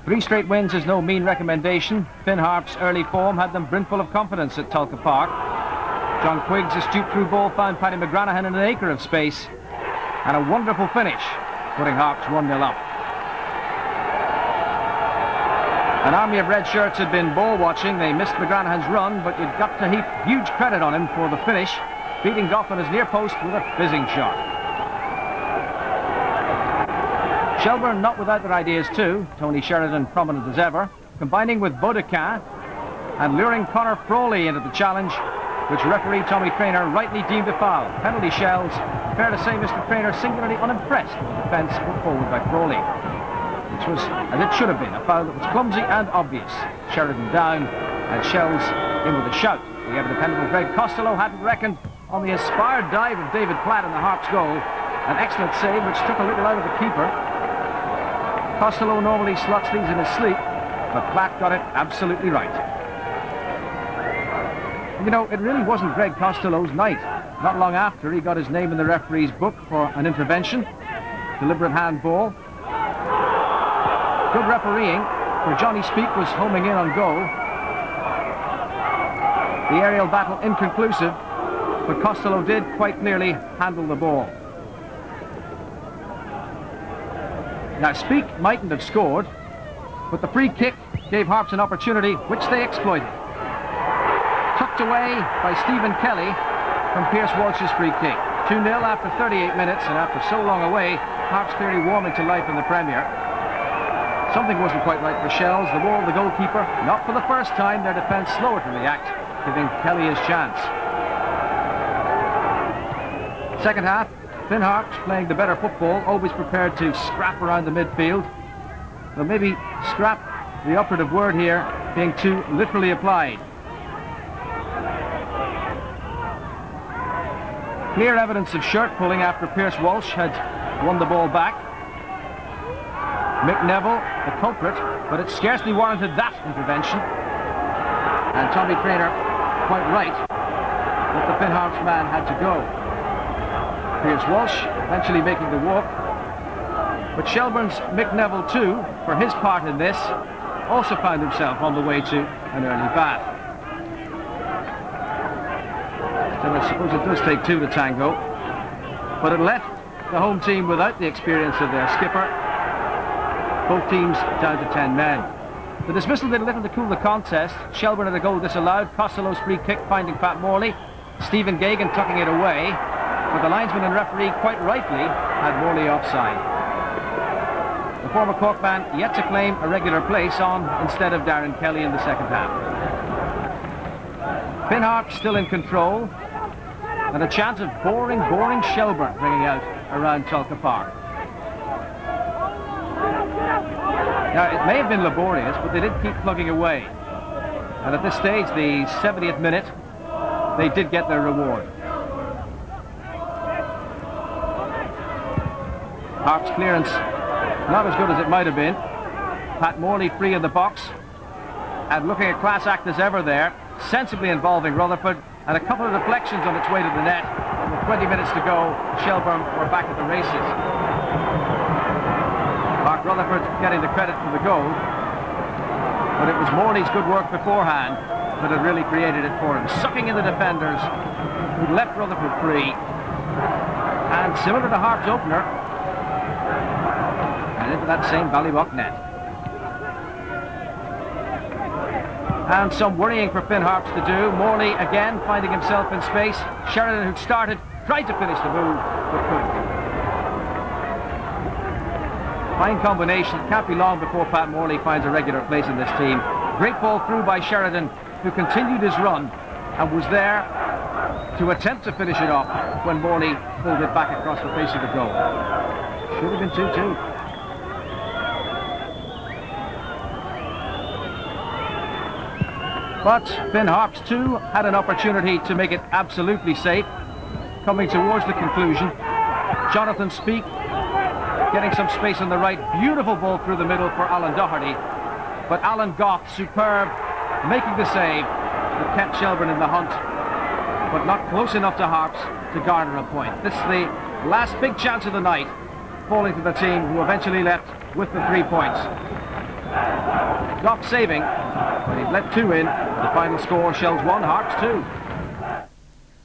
3 straight wins is no mean recommendation. Finn Harps' early form had them brimful of confidence at Tulka Park. John Quiggs' astute through ball found Paddy McGranahan in an acre of space. And a wonderful finish, putting Harps 1-0 up. An army of red shirts had been ball watching. They missed McGranahan's run, but you've got to heap huge credit on him for the finish, beating Gough on his near post with a fizzing shot. Shelbourne not without their ideas too. Tony Sheridan prominent as ever, combining with Baudouin and luring Conor Frawley into the challenge, which referee Tommy Traynor rightly deemed a foul. Penalty shells. Fair to say Mr. Traynor singularly unimpressed with the defence put forward by Frawley, which was, as it should have been, a foul that was clumsy and obvious. Sheridan down and Shells in with a shout. The ever-dependable Greg Costello hadn't reckoned on the inspired dive of David Platt in the Harps goal. An excellent save which took a little out of the keeper. Costello normally slots these in his sleep, but Platt got it absolutely right. You know, it really wasn't Greg Costello's night. Not long after, he got his name in the referee's book for an intervention, deliberate handball. Good refereeing, for Johnny Speake was homing in on goal. The aerial battle inconclusive, but Costello did quite clearly handle the ball. Now, Speake mightn't have scored, but the free kick gave Harps an opportunity, which they exploited. Tucked away by Stephen Kelly from Pierce Walsh's free kick. 2-0 after 38 minutes, and after so long away, Harps clearly warming to life in the Premier. Something wasn't quite right for Shells. The wall, the goalkeeper, not for the first time, their defence slower to react, giving Kelly his chance. Second half, Finn Harps playing the better football, always prepared to scrap around the midfield. Well, maybe scrap, the operative word here, being too literally applied. Clear evidence of shirt pulling after Pierce Walsh had won the ball back. Mick Neville, the culprit, but it scarcely warranted that intervention. And Tommy Traynor, quite right, that the Finn Harps man had to go. Pierce Walsh eventually making the walk. But Shelbourne's Mick Neville too, for his part in this, also found himself on the way to an early bath. So I suppose it does take two to tango, but it left the home team without the experience of their skipper. Both teams down to 10 men. The dismissal did little to cool the contest. Shelbourne had a goal disallowed. Costello's free kick finding Pat Morley. Stephen Gagan tucking it away, but the linesman and referee quite rightly had Morley offside. The former Cork man yet to claim a regular place on instead of Darren Kelly in the second half. Finn Harps still in control, and a chance of boring Shelbourne ringing out around Tulka Park. Now, it may have been laborious, but they did keep plugging away. And at this stage, the 70th minute, they did get their reward. Harps' clearance not as good as it might have been. Pat Morley free in the box, and looking a class act as ever there, sensibly involving Rutherford, and a couple of deflections on its way to the net. With 20 minutes to go, Shelbourne were back at the races. Mark Rutherford getting the credit for the goal, but it was Morley's good work beforehand that had really created it for him, sucking in the defenders who left Rutherford free, and similar to Harps' opener, and into that same Ballybuck net. And some worrying for Finn Harps to do. Morley again finding himself in space. Sheridan, who'd started, tried to finish the move, but couldn't. Fine combination. Can't be long before Pat Morley finds a regular place in this team. Great ball through by Sheridan, who continued his run and was there to attempt to finish it off when Morley pulled it back across the face of the goal. Should have been 2-2. But Finn Harps too had an opportunity to make it absolutely safe. Coming towards the conclusion, Jonathan Speake getting some space on the right. Beautiful ball through the middle for Alan Doherty. But Alan Gough, superb, making the save that kept Shelbourne in the hunt, but not close enough to Harps to garner a point. This is the last big chance of the night, falling to the team who eventually left with the 3 points. Goff saving, but he'd let two in. The final score, Shells 1, Harps 2.